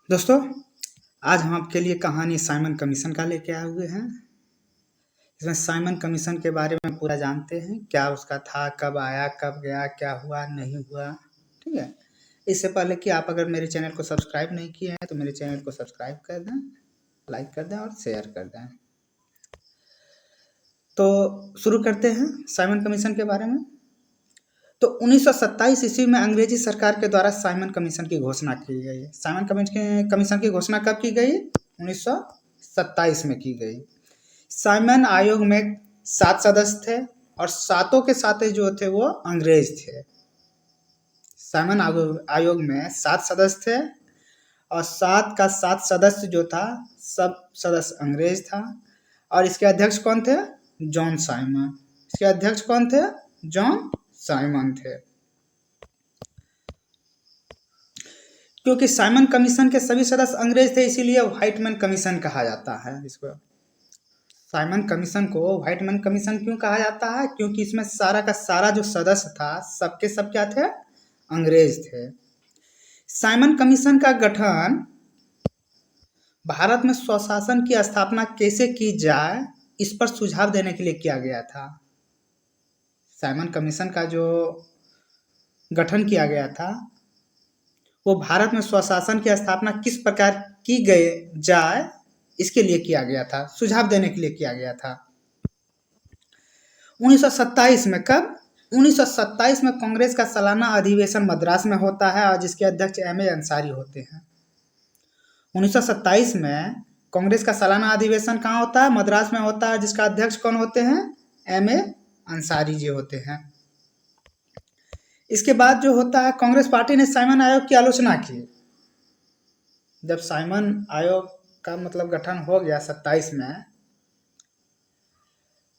दोस्तों, आज हम आपके लिए कहानी साइमन कमीशन का लेके आए हुए हैं। इसमें साइमन कमीशन के बारे में पूरा जानते हैं, क्या उसका था, कब आया, कब गया, क्या हुआ, नहीं हुआ। ठीक है। इससे पहले कि आप अगर मेरे चैनल को सब्सक्राइब नहीं किए हैं तो मेरे चैनल को सब्सक्राइब कर दें, लाइक कर दें और शेयर कर दें। तो शुरू करते हैं साइमन कमीशन के बारे में। तो 1927 ईस्वी में अंग्रेजी सरकार के द्वारा साइमन कमीशन की घोषणा की गई। साइमन कमीशन की घोषणा कब की गई? 1927 में की गई। साइमन आयोग में 7 सदस्य थे और सातों के साथे जो थे वो अंग्रेज थे। साइमन आयोग में 7 सदस्य थे और 7 का 7 सदस्य जो था सब सदस्य अंग्रेज था। और इसके अध्यक्ष कौन थे? John Simon. इसके अध्यक्ष कौन थे? जॉन साइमन थे। क्योंकि साइमन कमीशन के सभी सदस्य अंग्रेज थे, इसीलिए व्हाइटमैन कमीशन कहा जाता है इसको। साइमन कमीशन को व्हाइटमैन कमीशन क्यों कहा जाता है? क्योंकि इसमें सारा का सारा जो सदस्य था सबके सब क्या थे? अंग्रेज थे। साइमन कमीशन का गठन भारत में स्वशासन की स्थापना कैसे की जाए इस पर सुझाव देने के लिए किया गया था। साइमन कमीशन का जो गठन किया गया था वो भारत में स्वशासन की स्थापना किस प्रकार की गई जाए इसके लिए किया गया था, सुझाव देने के लिए किया गया था। 1927 में कब? 1927 में कांग्रेस का सालाना अधिवेशन मद्रास में होता है और जिसके अध्यक्ष एम ए अंसारी होते हैं। 1927 में कांग्रेस का सालाना अधिवेशन कहाँ होता है? मद्रास में होता है, जिसका अध्यक्ष कौन होते हैं? एम ए अंसारी जी होते हैं। इसके बाद जो होता है, कांग्रेस पार्टी ने साइमन आयोग की आलोचना की। जब साइमन आयोग का मतलब गठन हो गया 27 में,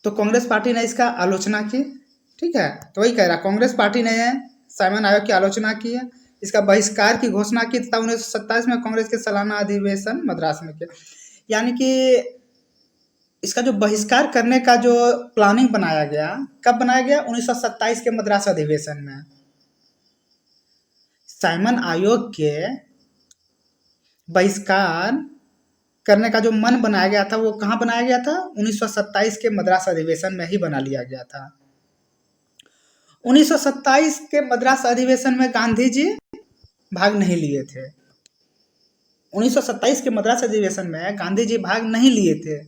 तो कांग्रेस पार्टी ने इसका आलोचना की। ठीक है, तो वही कह रहा, कांग्रेस पार्टी ने साइमन आयोग की आलोचना की है, इसका बहिष्कार की घोषणा की तथा 1927 में कांग्रेस के सालाना अधिवेशन मद्रास में किया। यानी कि इसका जो बहिष्कार करने का जो प्लानिंग बनाया गया, कब बनाया गया? 1927 के मद्रास अधिवेशन में। साइमन आयोग के बहिष्कार करने का जो मन बनाया गया था वो कहाँ बनाया गया था? 1927 के मद्रास अधिवेशन में ही बना लिया गया था। 1927 के मद्रास अधिवेशन में गांधी जी भाग नहीं लिए थे। 1927 के मद्रास अधिवेशन में गांधी जी भाग नहीं लिए थे।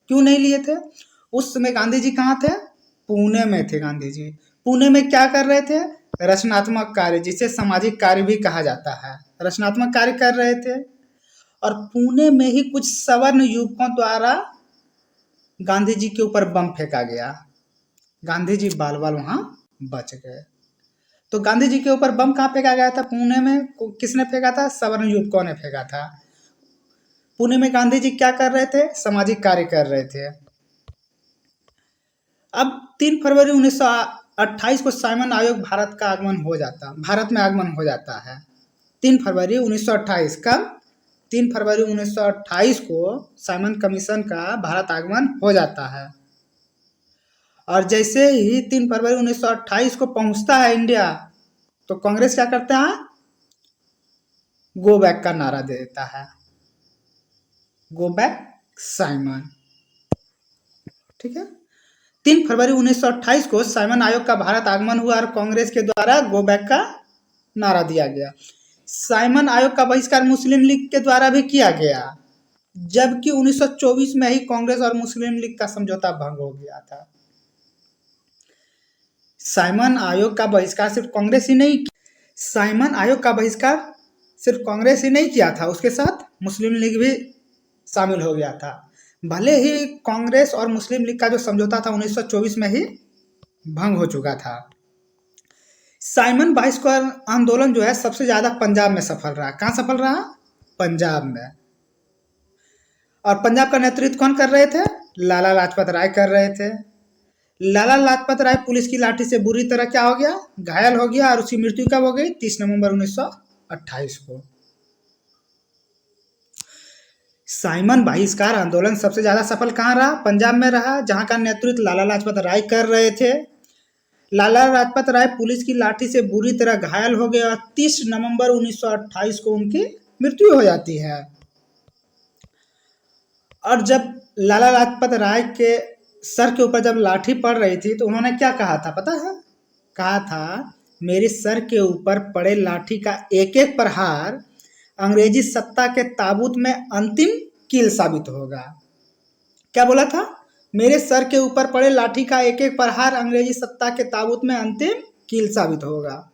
क्यों नहीं लिए थे? उस समय गांधी जी कहाँ थे? पुणे में थे गांधी जी। पुणे में क्या कर रहे थे? रचनात्मक कार्य, जिसे सामाजिक कार्य भी कहा जाता है। रचनात्मक कार्य कर रहे थे और पुणे में ही कुछ सवर्ण युवकों द्वारा गांधी जी के ऊपर बम फेंका गया। गांधी जी बाल बाल वहां बच गए। तो गांधी जी के ऊपर बम कहाँ फेंका गया था? पुणे में। किसने फेंका था? सवर्ण युवकों ने फेंका था। पुणे में गांधी जी क्या कर रहे थे? सामाजिक कार्य कर रहे थे। अब 3 फरवरी 1928 को साइमन आयोग भारत में आगमन हो जाता है। 3 फरवरी 1928 कब? 3 फरवरी 1928 को साइमन कमीशन का भारत आगमन हो जाता है। और जैसे ही 3 फरवरी 1928 को पहुंचता है इंडिया, तो कांग्रेस क्या करता है? गो बैक का नारा दे देता है, गो बैक साइमन। ठीक है। 3 फरवरी 1928 को साइमन आयोग का भारत आगमन हुआ और कांग्रेस के द्वारा गो बैक का नारा दिया गया। साइमन आयोग का बहिष्कार मुस्लिम लीग के द्वारा भी किया गया, जबकि 1924 में ही कांग्रेस और मुस्लिम लीग का समझौता भंग हो गया था। साइमन आयोग का बहिष्कार सिर्फ कांग्रेस ही नहीं, साइमन आयोग का बहिष्कार सिर्फ कांग्रेस ही नहीं किया था, उसके साथ मुस्लिम लीग भी शामिल हो गया था। भले ही कांग्रेस और मुस्लिम लीग का जो समझौता था 1924 में ही भंग हो चुका था। साइमन बहिष्कार आंदोलन जो है सबसे ज्यादा पंजाब में सफल रहा। कहाँ सफल रहा? पंजाब में। और पंजाब का नेतृत्व कौन कर रहे थे? लाला लाजपत राय कर रहे थे। लाला लाजपत राय पुलिस की लाठी से बुरी तरह क्या हो गया? घायल हो गया और उसकी मृत्यु कब हो गई? 30 नवंबर 1928 को। साइमन बहिष्कार आंदोलन सबसे ज्यादा सफल कहाँ रहा? पंजाब में रहा, जहां का नेतृत्व लाला लाजपत राय कर रहे थे। लाला लाजपत राय पुलिस की लाठी से बुरी तरह घायल हो गए और 30 नवंबर 1928 को उनकी मृत्यु हो जाती है। और जब लाला लाजपत राय के सर के ऊपर जब लाठी पड़ रही थी तो उन्होंने क्या कहा था पता है? कहा था मेरे सर के ऊपर पड़े लाठी का एक एक प्रहार अंग्रेजी सत्ता के ताबूत में अंतिम कील साबित होगा। क्या बोला था? मेरे सर के ऊपर पड़े लाठी का एक एक प्रहार अंग्रेजी सत्ता के ताबूत में अंतिम कील साबित होगा।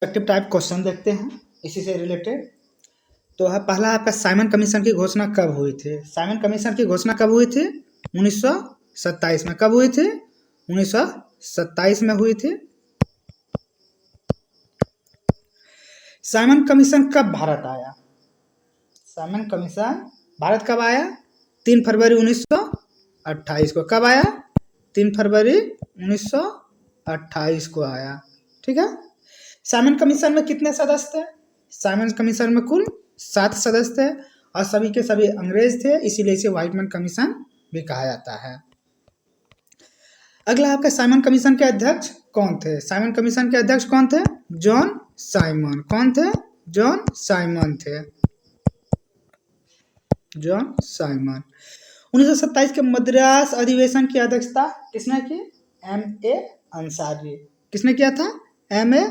टाइप क्वेश्चन देखते हैं इसी से रिलेटेड। तो है पहला आपका साइमन कमीशन की घोषणा कब हुई थी? साइमन कमीशन की घोषणा कब हुई थी? 1927 में। कब हुई थी? 1927 में हुई थी। साइमन कमीशन कब भारत आया? साइमन कमीशन भारत कब आया? 3 फरवरी 1928 को। कब आया? 3 फरवरी 1928 को आया। ठीक है। साइमन कमीशन में कितने सदस्य थे? साइमन कमीशन में कुल 7 सदस्य थे और सभी के सभी अंग्रेज थे, इसीलिए इसे व्हाइटमैन कमीशन भी कहा जाता है। अगला आपका साइमन कमीशन के अध्यक्ष कौन थे? साइमन कमीशन के अध्यक्ष कौन थे? John Simon. कौन थे? जॉन साइमन थे। John Simon. 1927 के मद्रास अधिवेशन की अध्यक्षता किसने की? M.A. अंसारी। किसने किया था? M.A.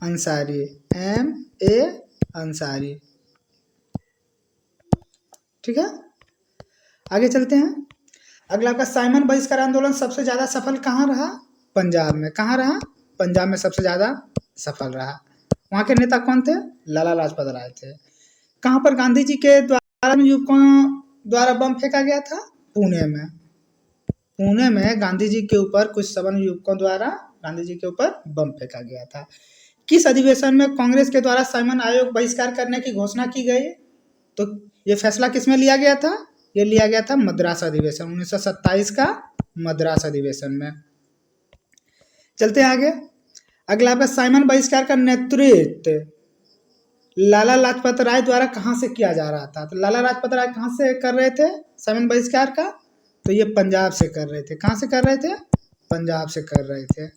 अंसारी। M.A. अंसारी। ठीक है। आगे चलते हैं। अगला आपका साइमन बहिष्कार आंदोलन सबसे ज्यादा सफल कहाँ रहा? पंजाब में। कहाँ रहा? पंजाब में सबसे ज्यादा सफल रहा। वहां के नेता कौन थे? लाला लाजपत राय थे। कहाँ पर गांधी जी के द्वारा युवकों द्वारा बम फेंका गया था? पुणे में। पुणे में गांधी जी के ऊपर कुछ सवर्ण युवकों द्वारा गांधी जी के ऊपर बम फेंका गया था। किस अधिवेशन में कांग्रेस के द्वारा साइमन आयोग बहिष्कार करने की घोषणा की गई? तो ये फैसला किसमें लिया गया था? ये लिया गया था मद्रास अधिवेशन, 1927 का मद्रास अधिवेशन में। चलते हैं आगे। अगला आपका साइमन बहिष्कार का नेतृत्व लाला लाजपत राय द्वारा कहाँ से किया जा रहा था? तो लाला लाजपत राय कहाँ से कर रहे थे साइमन बहिष्कार का? तो ये पंजाब से कर रहे थे। कहाँ से कर रहे थे? पंजाब से कर रहे थे।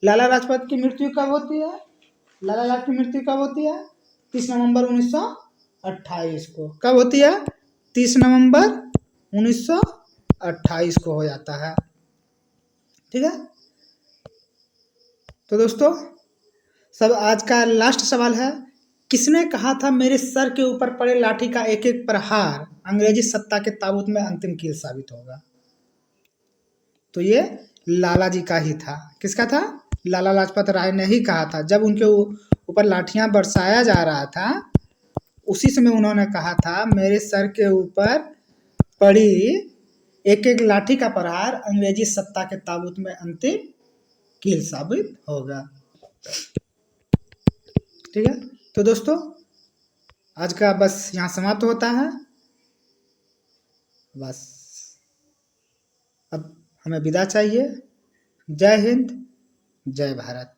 लाला लाजपत की मृत्यु कब होती है? लाला लाजपत की मृत्यु कब होती है? 30 नवंबर 1928 को। कब होती है? 30 नवंबर 1928 को हो जाता है। ठीक है। तो दोस्तों सब आज का लास्ट सवाल है, किसने कहा था मेरे सर के ऊपर पड़े लाठी का एक एक प्रहार अंग्रेजी सत्ता के ताबूत में अंतिम कील साबित होगा? तो ये लाला जी का ही था। किसका था? लाला लाजपत राय ने ही कहा था। जब उनके ऊपर लाठियां बरसाया जा रहा था उसी समय उन्होंने कहा था मेरे सर के ऊपर पड़ी एक एक लाठी का प्रहार अंग्रेजी सत्ता के ताबूत में अंतिम कील साबित होगा। ठीक है। तो दोस्तों आज का बस यहाँ समाप्त होता है। बस अब हमें विदा चाहिए। जय हिंद, जय भारत।